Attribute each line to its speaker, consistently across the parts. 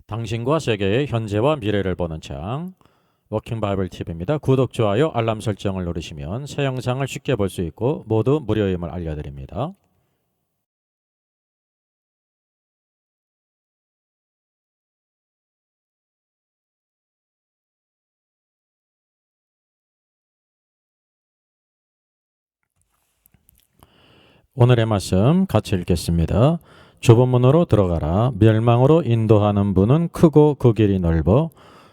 Speaker 1: 당신과 세계의 현재와 미래를 보는 창 워킹 바이블 TV입니다. 구독, 좋아요, 알람 설정을 누르시면 새 영상을 쉽게 볼 수 있고 모두 무료임을 알려드립니다. 오늘의 말씀 같이 읽겠습니다. 좁은 문으로 들어가라. 멸망으로 인도하는 문은 크고 그 길이 넓어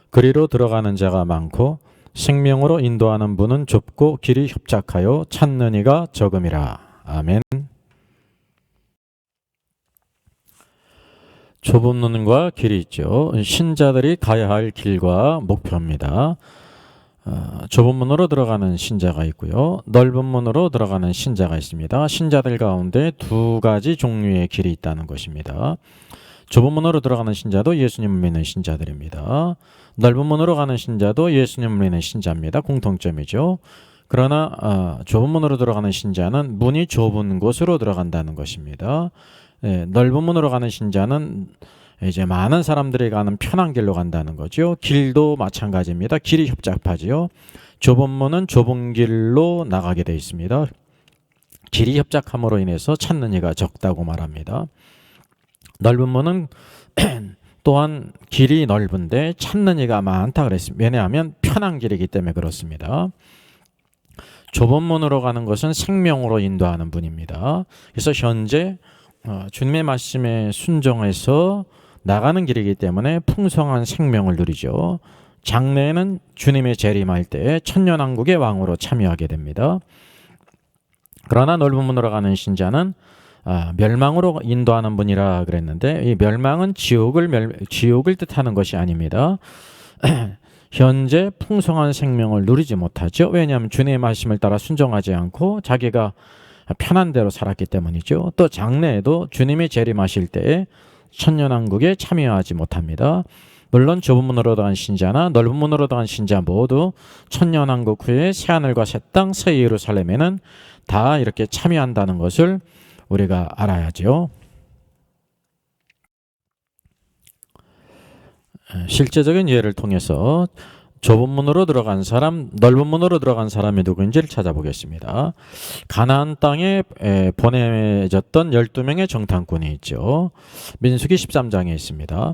Speaker 1: 그리로 들어가는 자가 많고 생명으로 인도하는 문은 좁고 길이 협착하여 찾는 이가 적음이라. 아멘. 좁은 문과 길이 있죠. 신자들이 가야 할 길과 목표입니다. 좁은 문으로 들어가는 신자가 있고요. 넓은 문으로 들어가는 신자가 있습니다. 신자들 가운데 두 가지 종류의 길이 있다는 것입니다. 좁은 문으로 들어가는 신자도 예수님을 믿는 신자들입니다. 넓은 문으로 가는 신자도 예수님을 믿는 신자입니다. 공통점이죠. 그러나 좁은 문으로 들어가는 신자는 문이 좁은 곳으로 들어간다는 것입니다. 넓은 문으로 가는 신자는 이제 많은 사람들이 가는 편한 길로 간다는 거죠. 길도 마찬가지입니다. 길이 협착하지요. 좁은 문은 좁은 길로 나가게 되어 있습니다. 길이 협착함으로 인해서 찾는 이가 적다고 말합니다. 넓은 문은 또한 길이 넓은데 찾는 이가 많다 그랬습니다. 왜냐하면 편한 길이기 때문에 그렇습니다. 좁은 문으로 가는 것은 생명으로 인도하는 분입니다. 그래서 현재 주님의 말씀에 순종해서 나가는 길이기 때문에 풍성한 생명을 누리죠. 장래에는 주님의 재림할 때 천년왕국의 왕으로 참여하게 됩니다. 그러나 넓은 문으로 가는 신자는 멸망으로 인도하는 분이라 그랬는데 이 멸망은 지옥을 뜻하는 것이 아닙니다. 현재 풍성한 생명을 누리지 못하죠. 왜냐하면 주님의 말씀을 따라 순종하지 않고 자기가 편한 대로 살았기 때문이죠. 또 장래에도 주님이 재림하실 때에 천년왕국에 참여하지 못합니다. 물론 좁은 문으로 들어간 신자나 넓은 문으로 들어간 신자 모두 천년왕국 후에 새하늘과 새 땅 새 예루살렘에는 다 이렇게 참여한다는 것을 우리가 알아야죠. 실제적인 예를 통해서 좁은 문으로 들어간 사람, 넓은 문으로 들어간 사람이 누구인지를 찾아보겠습니다. 가나안 땅에 보내졌던 12명의 정탐꾼이 있죠. 민수기 13장에 있습니다.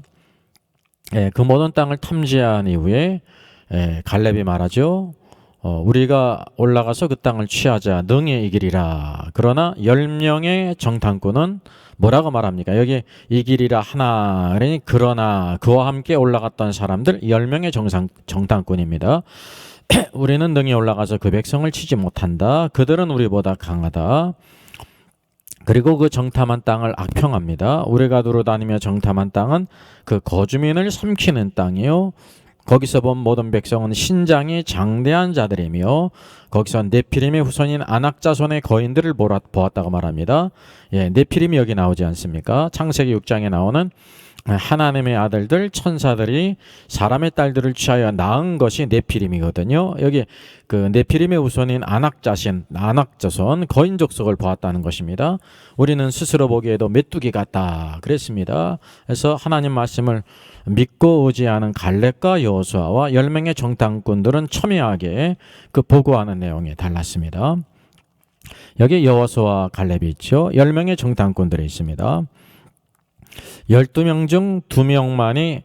Speaker 1: 그 모든 땅을 탐지한 이후에 갈렙이 말하죠. 우리가 올라가서 그 땅을 취하자 능히 이기리라. 그러나 10명의 정탐꾼은 뭐라고 말합니까? 여기 이기리라 하나 그러나 그와 함께 올라갔던 사람들 10명의 정탐꾼입니다. 우리는 능히 올라가서 그 백성을 치지 못한다. 그들은 우리보다 강하다. 그리고 그 정탐한 땅을 악평합니다. 우리가 두루 다니며 정탐한 땅은 그 거주민을 삼키는 땅이요. 거기서 본 모든 백성은 신장이 장대한 자들이며 거기서 네피림의 후손인 아낙 자손의 거인들을 보았다고 말합니다. 네피림이 여기 나오지 않습니까? 창세기 6장에 나오는 하나님의 아들들 천사들이 사람의 딸들을 취하여 낳은 것이 네피림이거든요. 여기 그 네피림의 후손인 아낙 자손 거인 족속을 보았다는 것입니다. 우리는 스스로 보기에도 메뚜기 같다 그랬습니다. 그래서 하나님 말씀을 믿고 의지하는 갈렙과 여호수아와 10명의 정탐꾼들은 첨예하게 그 보고하는 내용이 달랐습니다. 여기 여호수아와 갈렙이 있죠. 10명의 정탐꾼들이 있습니다. 12명 중 2명만이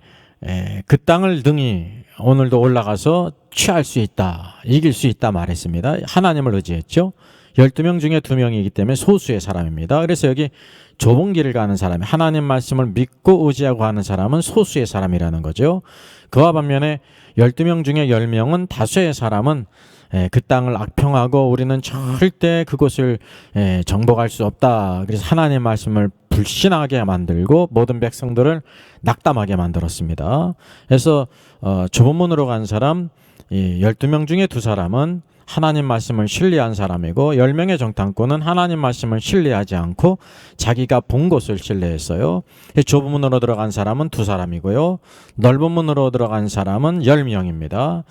Speaker 1: 그 땅을 능히 오늘도 올라가서 취할 수 있다, 이길 수 있다 말했습니다. 하나님을 의지했죠. 12명 중에 2명이기 때문에 소수의 사람입니다. 그래서 여기 좁은 길을 가는 사람이 하나님 말씀을 믿고 의지하고 하는 사람은 소수의 사람이라는 거죠. 그와 반면에 12명 중에 10명은 다수의 사람은 그 땅을 악평하고 우리는 절대 그곳을 정복할 수 없다. 그래서 하나님 말씀을 불신하게 만들고 모든 백성들을 낙담하게 만들었습니다. 그래서 좁은 문으로 간 사람 12명 중에 2사람은 하나님 말씀을 신뢰한 사람이고 10명의 정탐꾼은 하나님 말씀을 신뢰하지 않고 자기가 본 것을 신뢰했어요. 좁은 문으로 들어간 사람은 2사람이고요. 넓은 문으로 들어간 사람은 10명입니다.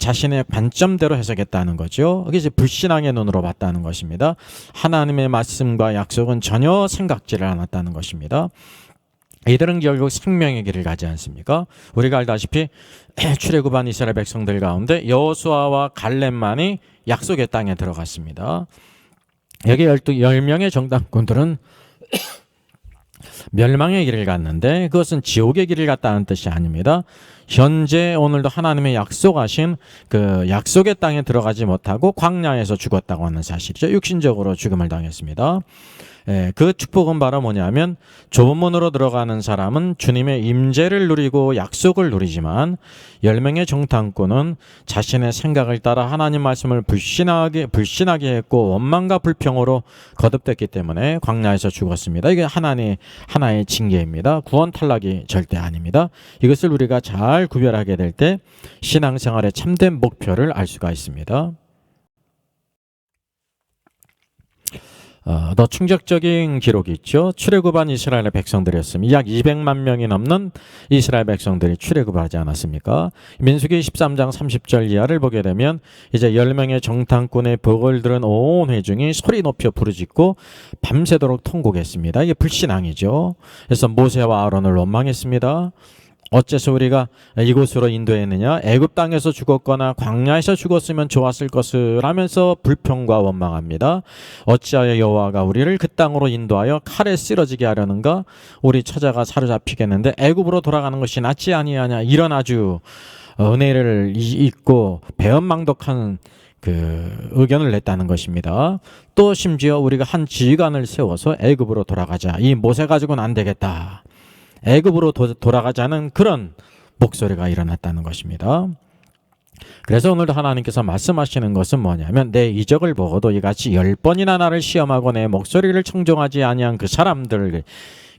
Speaker 1: 자신의 관점대로 해석했다는 거죠. 그게 불신앙의 눈으로 봤다는 것입니다. 하나님의 말씀과 약속은 전혀 생각지를 않았다는 것입니다. 이들은 결국 생명의 길을 가지 않습니까? 우리가 알다시피 출애굽한 이스라엘 백성들 가운데 여호수아와 갈렙만이 약속의 땅에 들어갔습니다. 여기 10명의 정탐꾼들은 멸망의 길을 갔는데 그것은 지옥의 길을 갔다는 뜻이 아닙니다. 현재 오늘도 하나님의 약속하신 그 약속의 땅에 들어가지 못하고 광야에서 죽었다고 하는 사실이죠. 육신적으로 죽음을 당했습니다. 그 축복은 바로 뭐냐면 좁은 문으로 들어가는 사람은 주님의 임재를 누리고 약속을 누리지만 10명의 정탐꾼은 자신의 생각을 따라 하나님 말씀을 불신하게 했고 원망과 불평으로 거듭됐기 때문에 광야에서 죽었습니다. 이게 하나의 징계입니다. 구원 탈락이 절대 아닙니다. 이것을 우리가 잘 구별하게 될 때 신앙생활의 참된 목표를 알 수가 있습니다. 더 충격적인 기록이 있죠. 출애굽한 이스라엘의 백성들이었습니다. 약 200만 명이 넘는 이스라엘 백성들이 출애굽을 하지 않았습니까? 민수기 13장 30절 이하를 보게 되면 이제 10명의 정탐꾼의 복을 들은 온 회중이 소리 높여 부르짖고 밤새도록 통곡했습니다. 이게 불신앙이죠. 그래서 모세와 아론을 원망했습니다. 어째서 우리가 이곳으로 인도했느냐? 애굽 땅에서 죽었거나 광야에서 죽었으면 좋았을 것을 하면서 불평과 원망합니다. 어찌하여 여호와가 우리를 그 땅으로 인도하여 칼에 쓰러지게 하려는가? 우리 처자가 사로잡히겠는데 애굽으로 돌아가는 것이 낫지 아니하냐? 이런 아주 은혜를 잊고 배은망덕한 그 의견을 냈다는 것입니다. 또 심지어 우리가 한 지휘관을 세워서 애굽으로 돌아가자. 이 모세 가지고는 안 되겠다. 애굽으로 돌아가자는 그런 목소리가 일어났다는 것입니다. 그래서 오늘도 하나님께서 말씀하시는 것은 뭐냐면 내 이적을 보고도 이같이 10번이나 나를 시험하고 내 목소리를 청종하지 아니한 그 사람들을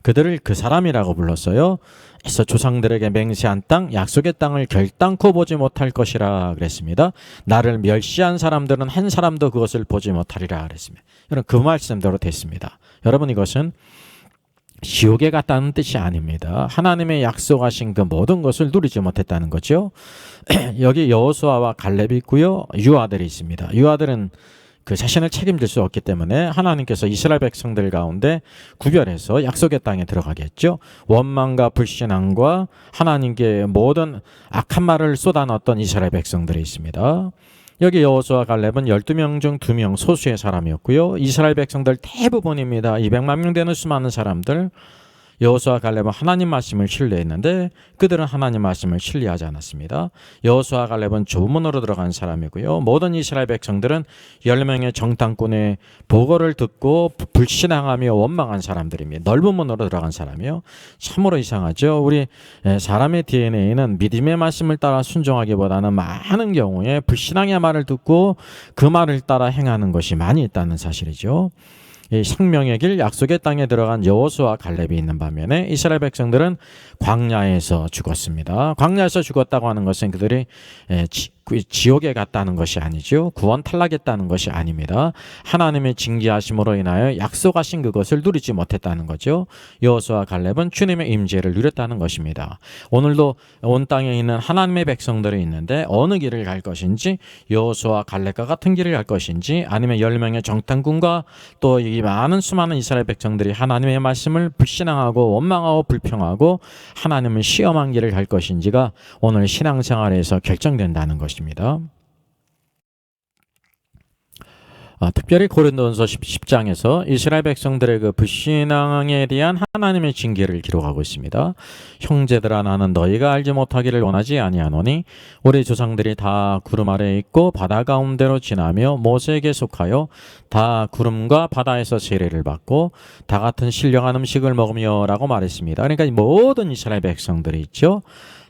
Speaker 1: 그들을 그 사람이라고 불렀어요. 그래서 조상들에게 맹세한 땅, 약속의 땅을 결단코 보지 못할 것이라 그랬습니다. 나를 멸시한 사람들은 한 사람도 그것을 보지 못하리라 그랬습니다. 여러분 그 말씀대로 됐습니다. 여러분 이것은 지옥에 갔다는 뜻이 아닙니다. 하나님의 약속하신 그 모든 것을 누리지 못했다는 거죠. 여기 여호수아와 갈렙이 있고요. 유아들이 있습니다. 유아들은 그 자신을 책임질 수 없기 때문에 하나님께서 이스라엘 백성들 가운데 구별해서 약속의 땅에 들어가게 했죠. 원망과 불신앙과 하나님께 모든 악한 말을 쏟아넣었던 이스라엘 백성들이 있습니다. 여기 여호수아 갈렙은 12명 중 2명 소수의 사람이었고요. 이스라엘 백성들 대부분입니다. 200만 명 되는 수많은 사람들. 여호수아 갈렙은 하나님 말씀을 신뢰했는데 그들은 하나님 말씀을 신뢰하지 않았습니다. 여호수아 갈렙은 좁은 문으로 들어간 사람이고요. 모든 이스라엘 백성들은 10명의 정탐꾼의 보고를 듣고 불신앙하며 원망한 사람들입니다. 넓은 문으로 들어간 사람이요. 참으로 이상하죠. 우리 사람의 DNA는 믿음의 말씀을 따라 순종하기보다는 많은 경우에 불신앙의 말을 듣고 그 말을 따라 행하는 것이 많이 있다는 사실이죠. 이 생명의 길 약속의 땅에 들어간 여호수아 갈렙이 있는 반면에 이스라엘 백성들은 광야에서 죽었습니다. 광야에서 죽었다고 하는 것은 그들이 지옥에 갔다는 것이 아니죠. 구원 탈락했다는 것이 아닙니다. 하나님의 징계하심으로 인하여 약속하신 그것을 누리지 못했다는 거죠. 여호수아 갈렙은 주님의 임재를 누렸다는 것입니다. 오늘도 온 땅에 있는 하나님의 백성들이 있는데 어느 길을 갈 것인지 여호수아 갈렙과 같은 길을 갈 것인지 아니면 10명의 정탐꾼과 또 이 많은 수많은 이스라엘 백성들이 하나님의 말씀을 불신앙하고 원망하고 불평하고 하나님을 시험한 길을 갈 것인지가 오늘 신앙생활에서 결정된다는 것입니다. 특별히 고린도전서 10장에서 이스라엘 백성들의 그 불신앙에 대한 하나님의 징계를 기록하고 있습니다. 형제들아 나는 너희가 알지 못하기를 원하지 아니하노니 우리 조상들이 다 구름 아래에 있고 바다 가운데로 지나며 모세에게 속하여 다 구름과 바다에서 세례를 받고 다 같은 신령한 음식을 먹으며 라고 말했습니다. 그러니까 모든 이스라엘 백성들이 있죠.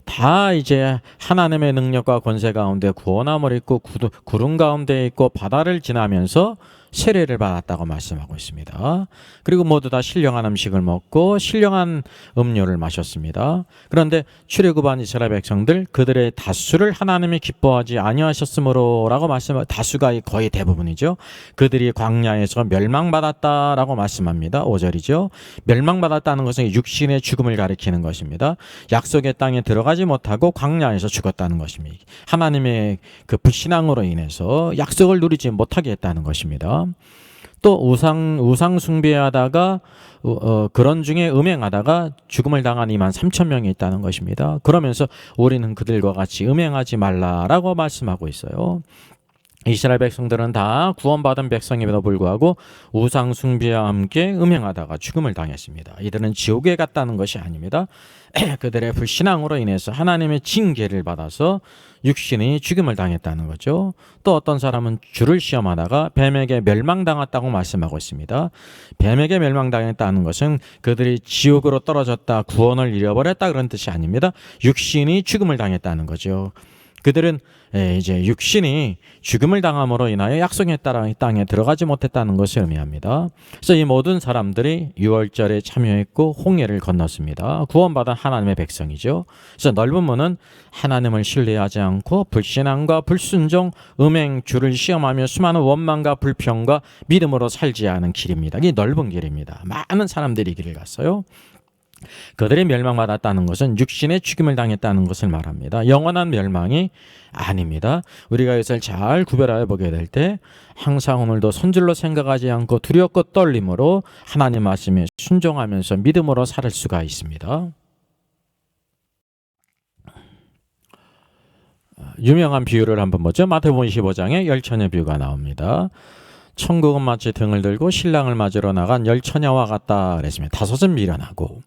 Speaker 1: 다 이제 하나님의 능력과 권세 가운데 구원함을 입고 구름 가운데 있고 바다를 지나면서 세례를 받았다고 말씀하고 있습니다. 그리고 모두 다 신령한 음식을 먹고 신령한 음료를 마셨습니다. 그런데 출애굽한 이스라엘 백성들 그들의 다수를 하나님이 기뻐하지 아니하셨으므로 라고 말씀하고 다수가 거의 대부분이죠. 그들이 광야에서 멸망받았다라고 말씀합니다. 5절이죠. 멸망받았다는 것은 육신의 죽음을 가리키는 것입니다. 약속의 땅에 들어가지 못하고 광야에서 죽었다는 것입니다. 하나님의 그 불신앙으로 인해서 약속을 누리지 못하게 했다는 것입니다. 또 우상 숭배하다가 그런 중에 음행하다가 죽음을 당한 2만 3천 명이 있다는 것입니다. 그러면서 우리는 그들과 같이 음행하지 말라라고 말씀하고 있어요. 이스라엘 백성들은 다 구원받은 백성임에도 불구하고 우상 숭배와 함께 음행하다가 죽음을 당했습니다. 이들은 지옥에 갔다는 것이 아닙니다. 그들의 불신앙으로 인해서 하나님의 징계를 받아서 육신이 죽음을 당했다는 거죠. 또 어떤 사람은 주를 시험하다가 뱀에게 멸망당했다고 말씀하고 있습니다. 뱀에게 멸망당했다는 것은 그들이 지옥으로 떨어졌다, 구원을 잃어버렸다 그런 뜻이 아닙니다. 육신이 죽음을 당했다는 거죠. 그들은 이제 육신이 죽음을 당함으로 인하여 약속의 땅에 들어가지 못했다는 것을 의미합니다. 그래서 이 모든 사람들이 유월절에 참여했고 홍해를 건넜습니다. 구원받은 하나님의 백성이죠. 그래서 넓은 문은 하나님을 신뢰하지 않고 불신앙과 불순종, 음행, 주를 시험하며 수많은 원망과 불평과 믿음으로 살지 않은 길입니다. 이 넓은 길입니다. 많은 사람들이 이 길을 갔어요. 그들이 멸망받았다는 것은 육신의 죽임을 당했다는 것을 말합니다. 영원한 멸망이 아닙니다. 우리가 이것을 잘 구별하여 보게 될 때 항상 오늘도 손질로 생각하지 않고 두렵고 떨림으로 하나님 말씀에 순종하면서 믿음으로 살 수가 있습니다. 유명한 비유를 한번 보죠. 마태복음 25장에 열처녀 비유가 나옵니다. 천국은 마치 등을 들고 신랑을 맞으러 나간 열처녀와 같다 그랬습니다. 다섯은 미련하고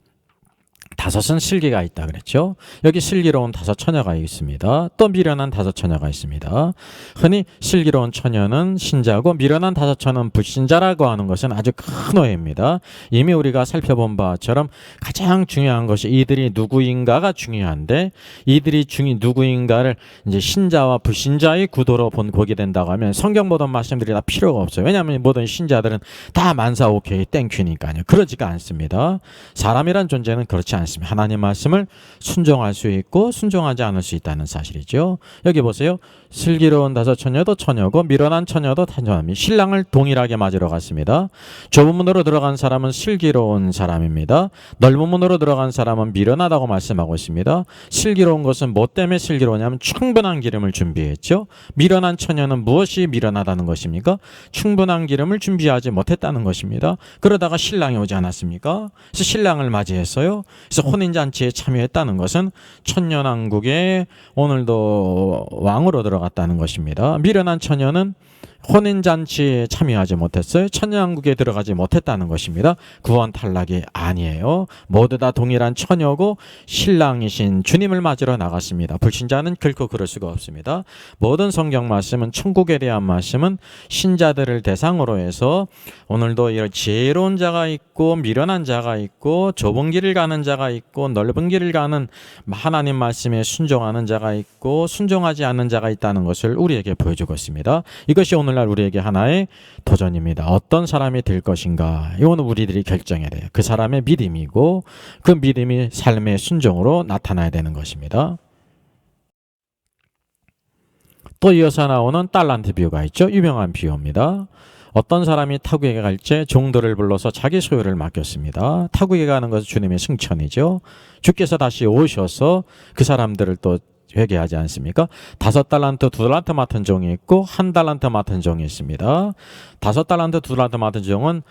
Speaker 1: 다섯은 슬기가 있다 그랬죠. 여기 슬기로운 다섯 처녀가 있습니다. 또 미련한 다섯 처녀가 있습니다. 흔히 슬기로운 처녀는 신자고 미련한 다섯 처녀는 불신자라고 하는 것은 아주 큰 오해입니다. 이미 우리가 살펴본 바처럼 가장 중요한 것이 이들이 누구인가가 중요한데, 이들이 누구인가를 이제 신자와 불신자의 구도로 보게 된다고 하면 성경 모든 말씀들이 다 필요가 없어요. 왜냐하면 모든 신자들은 다 만사 오케이 땡큐니까요. 그러지가 않습니다. 사람이란 존재는 그렇지 않습니다. 하나님 말씀을 순종할 수 있고 순종하지 않을 수 있다는 사실이죠. 여기 보세요. 슬기로운 다섯 처녀도 처녀고 미련한 처녀도 처녀입니다. 신랑을 동일하게 맞으러 갔습니다. 좁은 문으로 들어간 사람은 슬기로운 사람입니다. 넓은 문으로 들어간 사람은 미련하다고 말씀하고 있습니다. 슬기로운 것은 뭐 때문에 슬기로우냐면 충분한 기름을 준비했죠. 미련한 처녀는 무엇이 미련하다는 것입니까? 충분한 기름을 준비하지 못했다는 것입니다. 그러다가 신랑이 오지 않았습니까? 그래서 신랑을 맞이했어요. 그래서 혼인잔치에 참여했다는 것은 천년왕국에 오늘도 왕으로 들어갔다는 것입니다. 미련한 처녀는 혼인잔치에 참여하지 못했어요. 천년왕국에 들어가지 못했다는 것입니다. 구원 탈락이 아니에요. 모두 다 동일한 처녀고 신랑이신 주님을 맞으러 나갔습니다. 불신자는 결코 그럴 수가 없습니다. 모든 성경 말씀은, 천국에 대한 말씀은 신자들을 대상으로 해서 오늘도 이런 지혜로운 자가 있고 미련한 자가 있고 좁은 길을 가는 자가 있고 넓은 길을 가는 하나님 말씀에 순종하는 자가 있고 순종하지 않는 자가 있다는 것을 우리에게 보여주고 있습니다. 이것이 오늘날 우리에게 하나의 도전입니다. 어떤 사람이 될 것인가, 이거는 우리들이 결정해야 돼요. 그 사람의 믿음이고 그 믿음이 삶의 순종으로 나타나야 되는 것입니다. 또 이어서 나오는 달란트 비유가 있죠. 유명한 비유입니다. 어떤 사람이 타국에 갈 때 종들을 불러서 자기 소유를 맡겼습니다. 타국에 가는 것은 주님의 승천이죠. 주께서 다시 오셔서 그 사람들을 또 회개하지 않습니까? 5달란트, 2달란트 맡은 종이 있고 1달란트 맡은 종이 있습니다. 5달란트, 2달란트 맡은 종은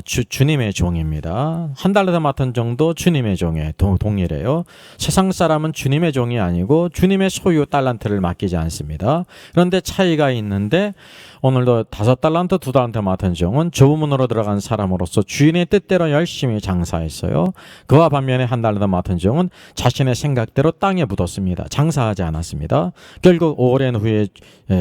Speaker 1: 주님의 종입니다. 1달란트 맡은 종도 주님의 종에 동일해요. 세상 사람은 주님의 종이 아니고 주님의 소유 달란트를 맡기지 않습니다. 그런데 차이가 있는데 오늘도 5달란트, 2달란트 맡은 종은 좁은 문으로 들어간 사람으로서 주인의 뜻대로 열심히 장사했어요. 그와 반면에 1달란트 맡은 종은 자신의 생각대로 땅에 묻었습니다. 장사하지 않았습니다. 결국 오랜 후에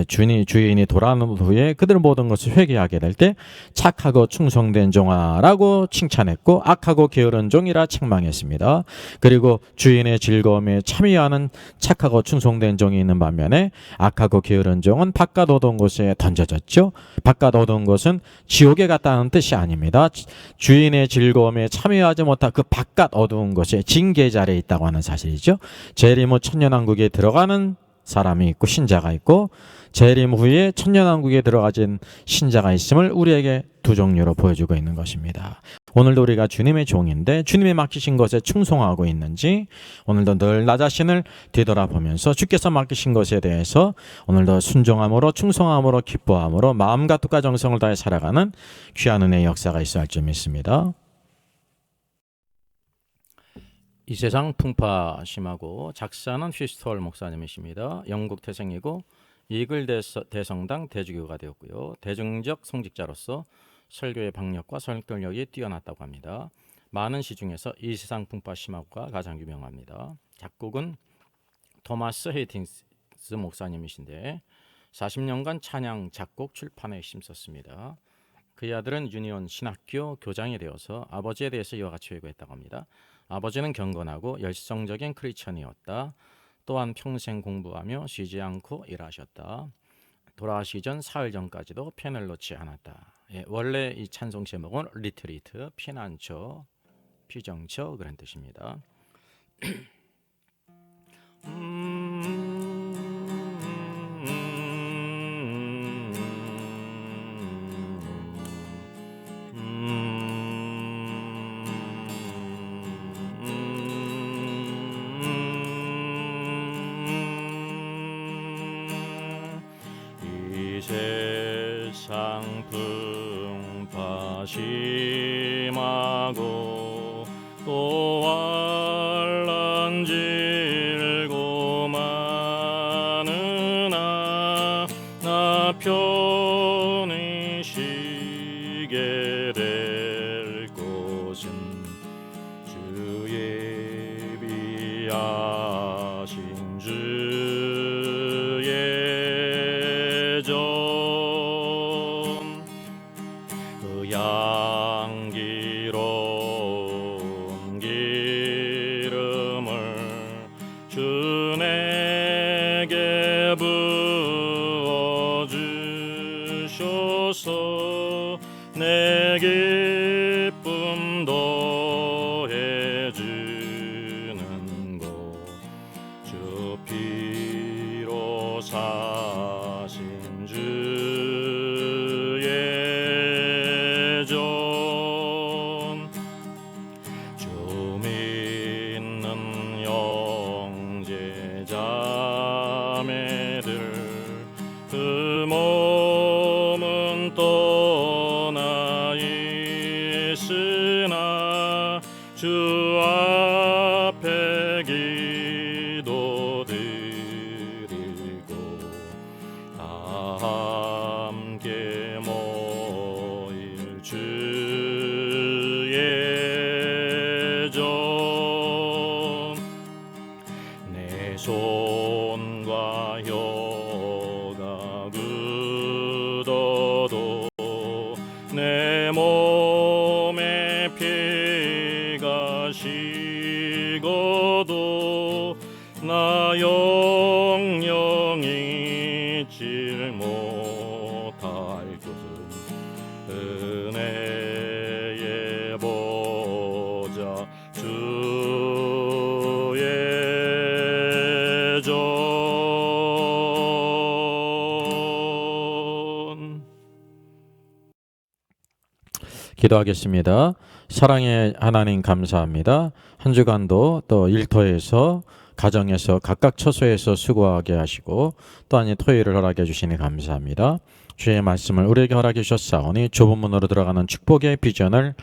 Speaker 1: 주인이 돌아오는 후에 그들 모든 것을 회개하게 될 때 착하고 충성된 종아라고 칭찬했고 악하고 게으른 종이라 책망했습니다. 그리고 주인의 즐거움에 참여하는 착하고 충성된 종이 있는 반면에 악하고 게으른 종은 바깥 어두운 곳에 던져졌죠. 바깥 어두운 곳은 지옥에 갔다는 뜻이 아닙니다. 주인의 즐거움에 참여하지 못한 그 바깥 어두운 곳에 징계자리에 있다고 하는 사실이죠. 재림 후 천년왕국에 들어가는 사람이 있고 신자가 있고 재림 후에 천년왕국에 들어가진 신자가 있음을 우리에게 두 종류로 보여주고 있는 것입니다. 오늘도 우리가 주님의 종인데 주님이 맡기신 것에 충성하고 있는지 오늘도 늘 나 자신을 뒤돌아보면서 주께서 맡기신 것에 대해서 오늘도 순종함으로 충성함으로 기뻐함으로 마음과 뜻과 정성을 다해 살아가는 귀한 은혜의 역사가 있어야 할 줄 믿습니다. 이 세상 풍파 심하고 작사는 휘스톨 목사님이십니다. 영국 태생이고 이글 대성당 대주교가 되었고요. 대중적 성직자로서 설교의 박력과 설득력이 뛰어났다고 합니다. 많은 시 중에서 이 세상 풍파 심하고가 가장 유명합니다. 작곡은 토마스 헤이팅스 목사님이신데 40년간 찬양 작곡 출판에 힘썼습니다. 그의 아들은 유니온 신학교 교장이 되어서 아버지에 대해서 이와 같이 회고했다고 합니다. 아버지는 경건하고 열성적인 크리스천이었다. 또한 평생 공부하며 쉬지 않고 일하셨다. 돌아가시기 전 사흘 전까지도 펜을 놓지 않았다. 예, 원래 이 찬송 제목은 리트리트, 피난처, 피정처 그런 뜻입니다.
Speaker 2: 세상 풍파 심하고 또 환난 질고 많으나 나 편히 쉬게 될 곳은 주의 비하신 주의 정 향기로운 기름을 주 내게 부어주셔서 내 기쁨 더해주는 것 주 피로 사신 주의 주 믿는 형제 자매들 그 몸은 떠나 있으나 주 앞에 기도 드리고 다 함께 모일 주의 내 손과 혀가 굳어도 내 몸에 피가 식어도 나 영영이 잊질 못할 것은 은혜의 보좌 주의 전.
Speaker 1: 기도하겠습니다. 사랑의 하나님 감사합니다. 한 주간도 또 일터에서 가정에서 각각 처소에서 수고하게 하시고 또한 이 토요일을 허락해 주시니 감사합니다. 주의 말씀을 우리에게 허락해 주셨사오니 좁은 문으로 들어가는 축복의 비전을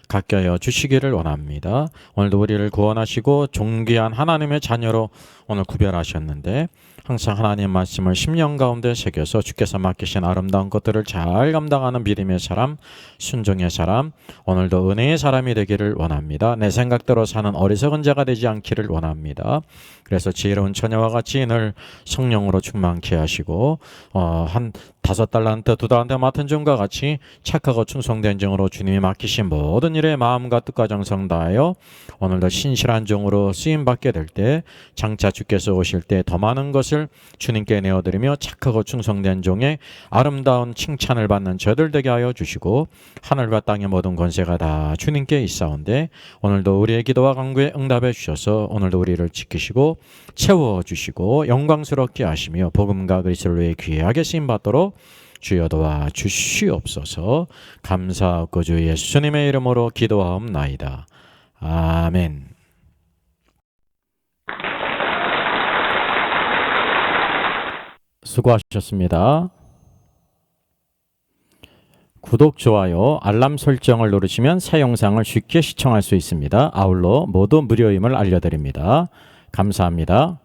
Speaker 1: 갖게 하여 주시기를 원합니다. 오늘도 우리를 구원하시고 존귀한 하나님의 자녀로 오늘 구별하셨는데 항상 하나님 말씀을 심령 가운데 새겨서 주께서 맡기신 아름다운 것들을 잘 감당하는 믿음의 사람, 순종의 사람, 오늘도 은혜의 사람이 되기를 원합니다. 내 생각대로 사는 어리석은 자가 되지 않기를 원합니다. 그래서 지혜로운 처녀와 같이 늘 성령으로 충만케 하시고 한 5달란트, 2달란트 맡은 종과 같이 착하고 충성된 종으로 주님이 맡기신 모든 일에 마음과 뜻과 정성 다하여 오늘도 신실한 종으로 쓰임받게 될 때 장차 주께서 오실 때 더 많은 것을 것을 주님께 내어드리며 착하고 충성된 종의 아름다운 칭찬을 받는 저들 되게 하여 주시고 하늘과 땅의 모든 권세가 다 주님께 있사온데 오늘도 우리의 기도와 간구에 응답해 주셔서 오늘도 우리를 지키시고 채워주시고 영광스럽게 하시며 복음과 그리스도를 위해 귀하게 쓰임받도록 주여 도와 주시옵소서. 감사하고 주 예수님의 이름으로 기도하옵나이다. 아멘. 수고하셨습니다. 구독, 좋아요, 알람 설정을 누르시면 새 영상을 쉽게 시청할 수 있습니다. 아울러 모두 무료임을 알려드립니다. 감사합니다.